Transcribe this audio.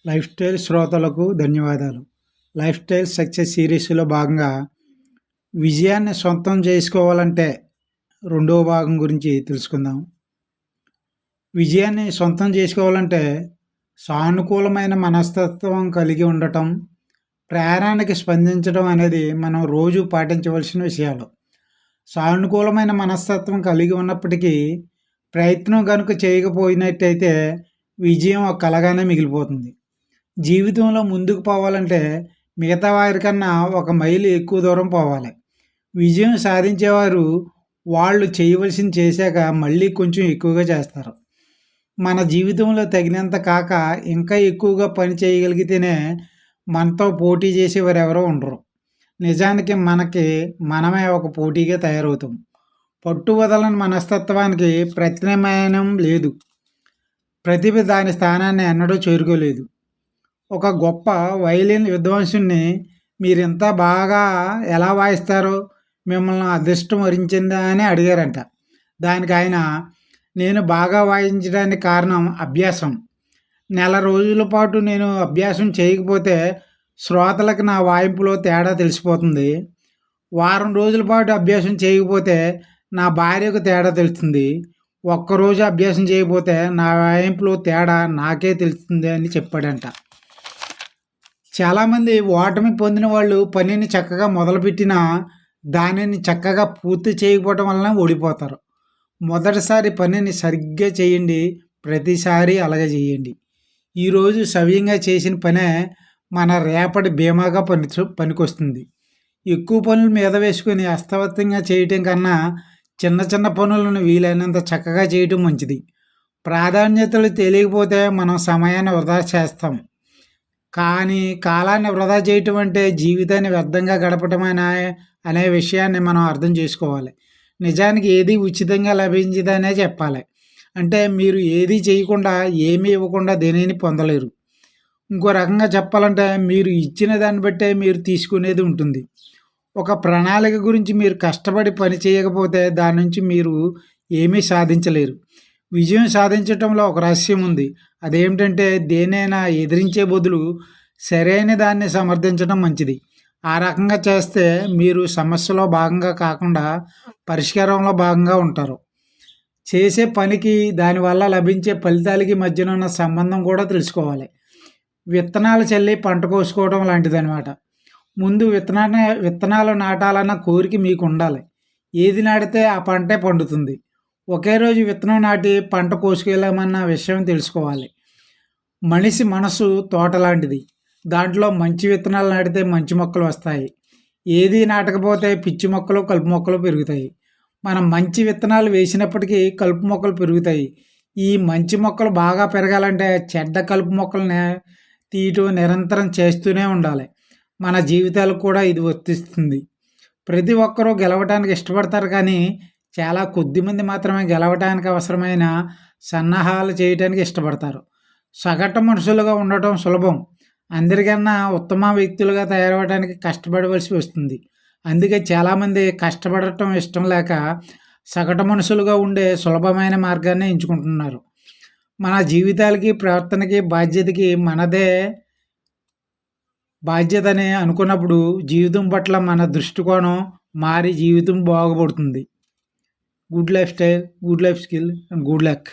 Life style శ్రోతలకు ధన్యవాదాలు. Life style success సిరీస్‌లో భాగంగా విజయాన్ని సొంతం చేసుకోవాలంటే రెండవ భాగం గురించి తెలుసుకుందాం. విజయాన్ని సొంతం చేసుకోవాలంటే సానుకూలమైన మనస్తత్వం కలిగి ఉండటం, ప్రేరణకి స్పందించడం అనేది మనం రోజు పాటించవలసిన విషయాలు. సానుకూలమైన మనస్తత్వం కలిగి ఉన్నప్పటికీ ప్రయత్నం కనుక చేయకపోయినట్టయితే విజయం ఒక కలగానే మిగిలిపోతుంది. జీవితంలో ముందుకు పోవాలంటే మిగతా వారికన్నా ఒక మైలు ఎక్కువ దూరం పోవాలి. విజయం సాధించేవారు వాళ్ళు చేయవలసింది చేశాక మళ్ళీ కొంచెం ఎక్కువగా చేస్తారు. మన జీవితంలో తగినంత కాక ఇంకా ఎక్కువగా పని చేయగలిగితేనే మనతో పోటీ చేసేవారు ఎవరో ఉండరు. నిజానికి మనమే ఒక పోటీగా తయారవుతాం. పట్టు వదలని మనస్తత్వానికి ప్రత్యామ్నాయం లేదు. ప్రతిభ దాని స్థానాన్ని ఎన్నడూ చేరుకోలేదు. ఒక గొప్ప వైలిన్ విద్వాంసుని మీరింత బాగా ఎలా వాయిస్తారో, మిమ్మల్ని అదృష్టం వరించిందా అని అడిగారంట. దానికి ఆయన, నేను బాగా వాయించడానికి కారణం అభ్యాసం. నెల రోజుల పాటు నేను అభ్యాసం చేయకపోతే శ్రోతలకు నా వాయింపులో తేడా తెలిసిపోతుంది. వారం రోజుల పాటు అభ్యాసం చేయకపోతే నా భార్యకు తేడా తెలుస్తుంది. ఒక్కరోజు అభ్యాసం చేయకపోతే నా వాయింపులో తేడా నాకే తెలుస్తుంది అని చెప్పాడంట. చాలామంది ఓటమి పొందిన వాళ్ళు పనిని చక్కగా మొదలుపెట్టినా దానిని చక్కగా పూర్తి చేయకపోవటం వలన ఓడిపోతారు. మొదటిసారి పనిని సరిగ్గా చేయండి, ప్రతిసారి అలాగే చేయండి. ఈరోజు సవ్యంగా చేసిన పనే మన రేపటి బీమాగా పనికొస్తుంది. ఎక్కువ పనులు మీద వేసుకొని అస్తవ్యస్తంగా చేయటం కన్నా చిన్న చిన్న పనులను వీలైనంత చక్కగా చేయటం మంచిది. ప్రాధాన్యతలు తెలియకపోతే మనం సమయాన్ని వృధా చేస్తాం. కానీ కాలాన్ని వృధా చేయటం అంటే జీవితాన్ని వ్యర్థంగా గడపటమేనా అనే విషయాన్ని మనం అర్థం చేసుకోవాలి. నిజానికి ఏది ఉచితంగా లభించదనే చెప్పాలి. అంటే మీరు ఏది చేయకుండా, ఏమీ ఇవ్వకుండా దేనిని పొందలేరు. ఇంకో రకంగా చెప్పాలంటే మీరు ఇచ్చిన దాన్ని బట్టే మీరు తీసుకునేది ఉంటుంది. ఒక ప్రణాళిక గురించి మీరు కష్టపడి పని చేయకపోతే దాని నుంచి మీరు ఏమీ సాధించలేరు. విజయం సాధించటంలో ఒక రహస్యం ఉంది. అదేమిటంటే దేన్నైనా ఎదిరించే బదులు సరైన దాన్ని సమర్థించడం మంచిది. ఆ రకంగా చేస్తే మీరు సమస్యలో భాగంగా కాకుండా పరిష్కారంలో భాగంగా ఉంటారు. చేసే పనికి దానివల్ల లభించే ఫలితాలకి మధ్యన ఉన్న సంబంధం కూడా తెలుసుకోవాలి. విత్తనాలు చల్లి పంట కోసుకోవడం లాంటిదనమాట. ముందు విత్తనాలు నాటాలన్న కోరిక మీకు ఉండాలి. ఏది నాటితే ఆ పంటే పండుతుంది. ఒకే రోజు విత్తనం నాటి పంట కోసుకెళ్ళామన్న విషయం తెలుసుకోవాలి. మనిషి మనసు తోట లాంటిది. దాంట్లో మంచి విత్తనాలు నాటితే మంచి మొక్కలు వస్తాయి. ఏది నాటకపోతే పిచ్చి మొక్కలు, కలుపు మొక్కలు పెరుగుతాయి. మనం మంచి విత్తనాలు వేసినప్పటికీ కలుపు మొక్కలు పెరుగుతాయి. ఈ మంచి మొక్కలు బాగా పెరగాలంటే చెడ్డ కలుపు మొక్కల్ని తీయటం నిరంతరం చేస్తూనే ఉండాలి. మన జీవితాలకు కూడా ఇది వర్తిస్తుంది. ప్రతి ఒక్కరూ గెలవడానికి ఇష్టపడతారు, కానీ చాలా కొద్దిమంది మాత్రమే గెలవడానికి అవసరమైన సన్నాహాలు చేయడానికి ఇష్టపడతారు. సగటు మనుషులుగా ఉండటం సులభం. అందరికన్నా ఉత్తమ వ్యక్తులుగా తయారవడానికి కష్టపడవలసి వస్తుంది. అందుకే చాలామంది కష్టపడటం ఇష్టం లేక సగటు మనుషులుగా ఉండే సులభమైన మార్గాన్ని ఎంచుకుంటున్నారు. మన జీవితాలకి, ప్రవర్తనకి, బాధ్యతకి మనదే బాధ్యతని అనుకున్నప్పుడు జీవితం పట్ల మన దృష్టికోణం మారి జీవితం బాగుపడుతుంది. Good life style, good life skill and good luck.